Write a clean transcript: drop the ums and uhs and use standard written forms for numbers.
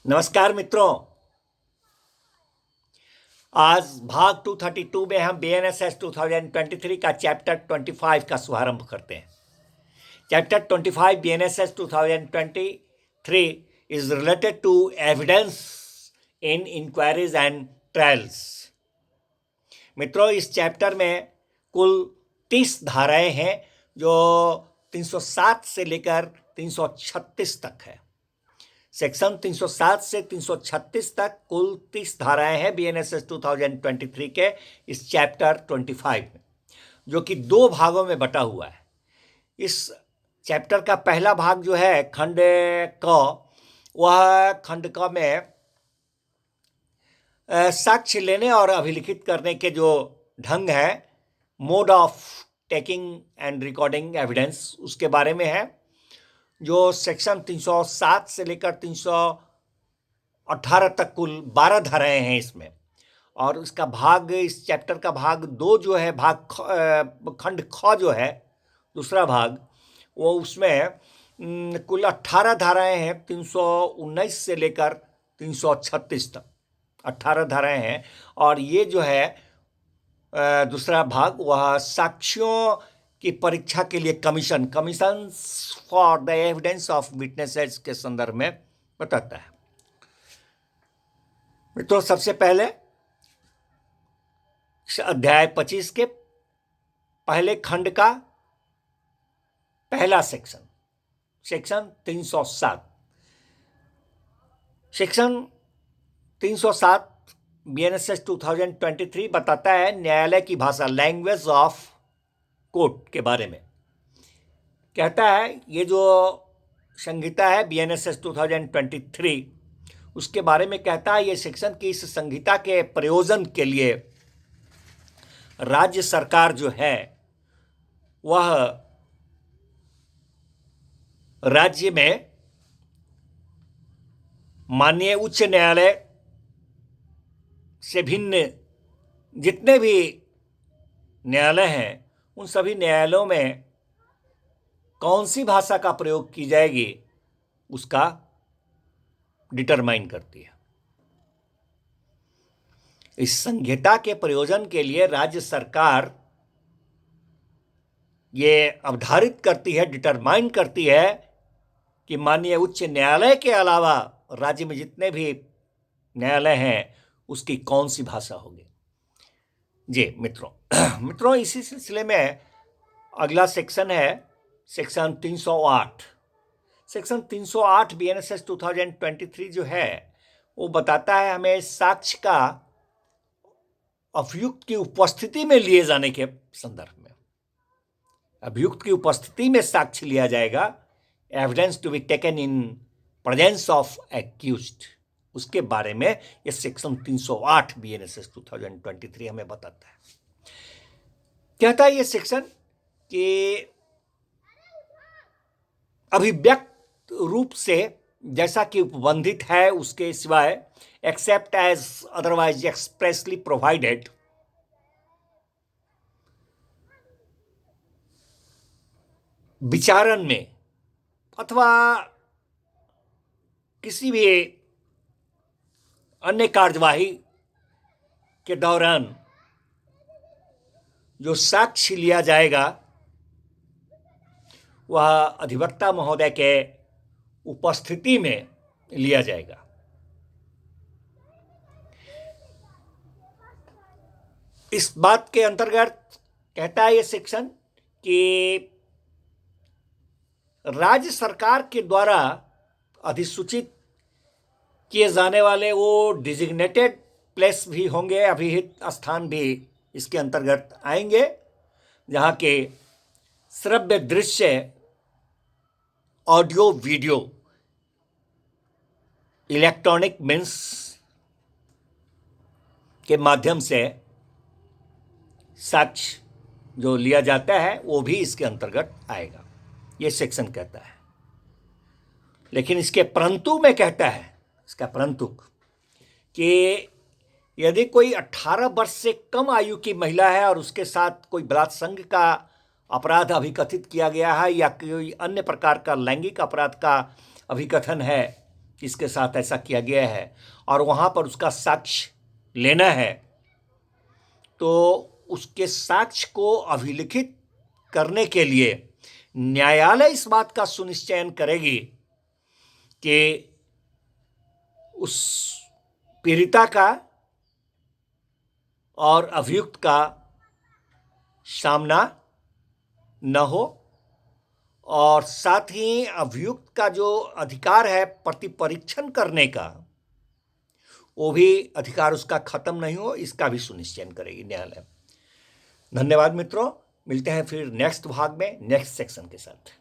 नमस्कार मित्रों। आज भाग 232 में हम BNSS 2023 का चैप्टर 25 का शुभारंभ करते हैं। Chapter 25 BNSS 2023 is related to evidence in inquiries and trials। मित्रों, इस चैप्टर में कुल 30 धाराएं हैं जो 307 से लेकर 336 तक है। सेक्शन 307 से 336 तक कुल 30 धाराएं हैं BNSS 2023 के इस चैप्टर 25 में, जो कि 2 भागों में बटा हुआ है। इस चैप्टर का पहला भाग जो है खंड क, वह खंड क में साक्ष्य लेने और अभिलिखित करने के जो ढंग है, mode of taking and recording evidence, उसके बारे में है। जो सेक्शन 307 से लेकर 318 तक कुल 12 धाराएं हैं इसमें। और इसका भाग, इस चैप्टर का भाग 2 जो है, खंड ख जो है दूसरा भाग, वो उसमें कुल 18 धाराएं हैं। 319 से लेकर 336 तक 18 धाराएं हैं। और ये जो है दूसरा भाग, वह साक्ष्यों की परीक्षा के लिए commission for the evidence of witnesses के संदर्भ में बताता है। मित्रों, सबसे पहले अध्याय 25 के पहले खंड का पहला सेक्शन 307। सेक्शन 307 BNSS 2023 बताता है न्यायालय की भाषा, लैंग्वेज ऑफ कोर्ट के बारे में। कहता है ये जो संहिता है BNSS 2023, उसके बारे में कहता है ये सेक्शन की इस संहिता के प्रयोजन के लिए राज्य सरकार जो है वह राज्य में माननीय उच्च न्यायालय से भिन्न जितने भी न्यायालय हैं, उन सभी न्यायालयों में कौन सी भाषा का प्रयोग की जाएगी उसका डिटरमाइन करती है। इस संहिता के प्रयोजन के लिए राज्य सरकार ये अवधारित करती है, डिटरमाइन करती है कि माननीय उच्च न्यायालय के अलावा राज्य में जितने भी न्यायालय हैं उसकी कौन सी भाषा होगी। जी मित्रों, इसी सिलसिले में अगला सेक्शन है सेक्शन 308। सेक्शन 308 BNSS 2023 जो है वो बताता है हमें साक्ष्य का अभियुक्त की उपस्थिति में लिए जाने के संदर्भ में। अभियुक्त की उपस्थिति में साक्ष्य लिया जाएगा, evidence to be taken in presence of accused, उसके बारे में ये सेक्शन 308 BNSS 2023 हमें बताता है। कहता है ये सेक्शन कि अभिव्यक्त रूप से जैसा कि उपबंधित है उसके सिवाय, except as otherwise expressly provided, विचारण में अथवा किसी भी अन्य कार्यवाही के दौरान जो साक्ष्य लिया जाएगा वह अधिवक्ता महोदय के उपस्थिति में लिया जाएगा। इस बात के अंतर्गत कहता है ये सेक्शन कि राज्य सरकार के द्वारा अधिसूचित किए जाने वाले वो डिजिग्नेटेड प्लेस भी होंगे, अभिहित स्थान भी इसके अंतर्गत आएंगे, जहाँ के श्रव्य दृश्य, ऑडियो वीडियो, इलेक्ट्रॉनिक मीन्स के माध्यम से साक्ष्य जो लिया जाता है वो भी इसके अंतर्गत आएगा, ये सेक्शन कहता है। लेकिन इसके परंतु में कहता है, इसका परंतु, कि यदि कोई 18 वर्ष से कम आयु की महिला है और उसके साथ कोई बलात्संग का अपराध अभिकथित किया गया है या कोई अन्य प्रकार का लैंगिक अपराध का अभिकथन है किसके साथ ऐसा किया गया है और वहाँ पर उसका साक्ष्य लेना है, तो उसके साक्ष्य को अभिलिखित करने के लिए न्यायालय इस बात का सुनिश्चयन करेगी कि उस पीड़िता का और अभियुक्त का सामना न हो, और साथ ही अभियुक्त का जो अधिकार है प्रतिपरीक्षण करने का, वो भी अधिकार उसका खत्म नहीं हो, इसका भी सुनिश्चय करेगी न्यायालय। धन्यवाद मित्रों, मिलते हैं फिर नेक्स्ट भाग में नेक्स्ट सेक्शन के साथ।